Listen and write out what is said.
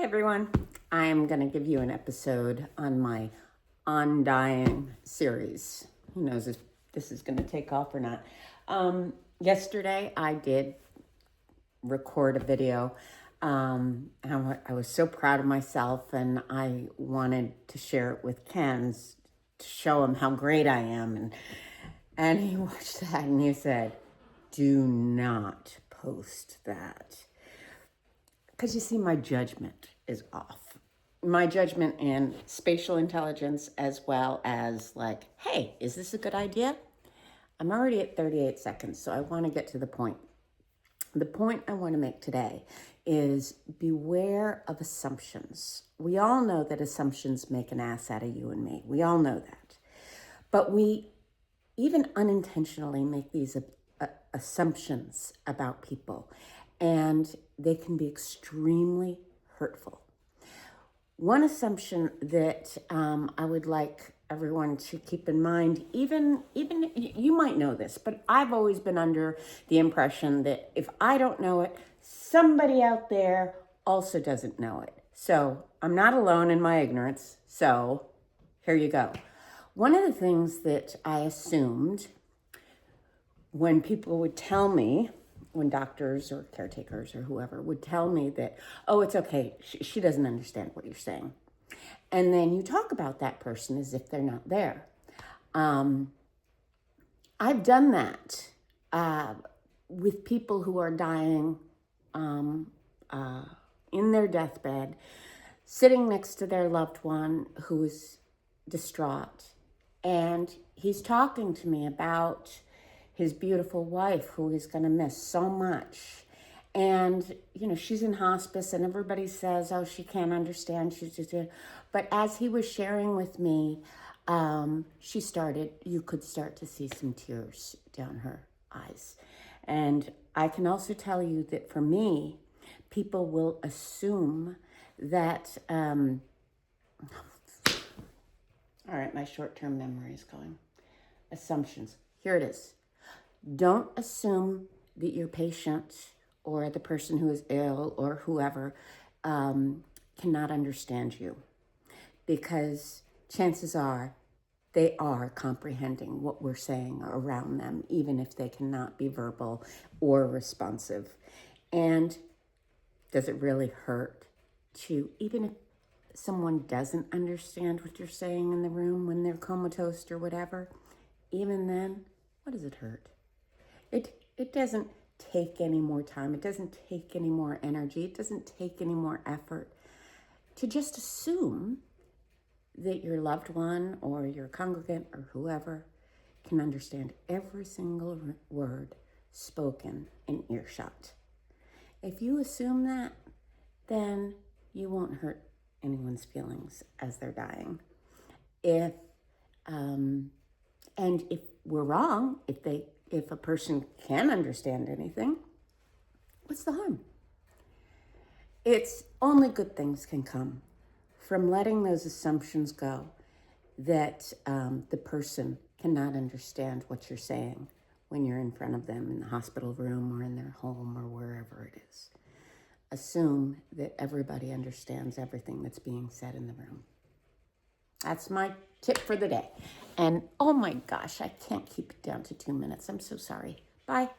everyone. I'm going to give you an episode on my Undying series. Who knows if this is going to take off or not. Yesterday, I did record a video. I was so proud of myself, and I wanted to share it with Ken to show him how great I am. And he watched that, and he said, "Do not post that." Because you see, my judgment is off. My judgment in spatial intelligence, as well as like, hey, is this a good idea? I'm already at 38 seconds, so I want to get to the point. The point I want to make today is beware of assumptions. We all know that assumptions make an ass out of you and me. We all know that. But we even unintentionally make these assumptions about people, and they can be extremely hurtful. One assumption that I would like everyone to keep in mind, even you might know this, but I've always been under the impression that if I don't know it, somebody out there also doesn't know it. So I'm not alone in my ignorance. So here you go. One of the things that I assumed when people would tell me, when doctors or caretakers or whoever would tell me that, oh, it's okay, she doesn't understand what you're saying. And then you talk about that person as if they're not there. I've done that with people who are dying in their deathbed, sitting next to their loved one who is distraught. And he's talking to me about his beautiful wife, who he's going to miss so much. And, you know, she's in hospice, and everybody says, oh, she can't understand. She's just, but as he was sharing with me, you could start to see some tears down her eyes. And I can also tell you that for me, people will assume that, all right, my short-term memory is going. Assumptions. Here it is. Don't assume that your patient or the person who is ill or whoever cannot understand you, because chances are they are comprehending what we're saying around them, even if they cannot be verbal or responsive. And does it really hurt to, even if someone doesn't understand what you're saying in the room when they're comatose or whatever, even then, what does it hurt? It doesn't take any more time. It doesn't take any more energy. It doesn't take any more effort to just assume that your loved one or your congregant or whoever can understand every single word spoken in earshot. If you assume that, then you won't hurt anyone's feelings as they're dying. If we're wrong, if a person can understand anything, what's the harm? It's only good things can come from letting those assumptions go that the person cannot understand what you're saying when you're in front of them in the hospital room or in their home or wherever it is. Assume that everybody understands everything that's being said in the room. That's my tip for the day. And oh my gosh, I can't keep it down to 2 minutes. I'm so sorry. Bye.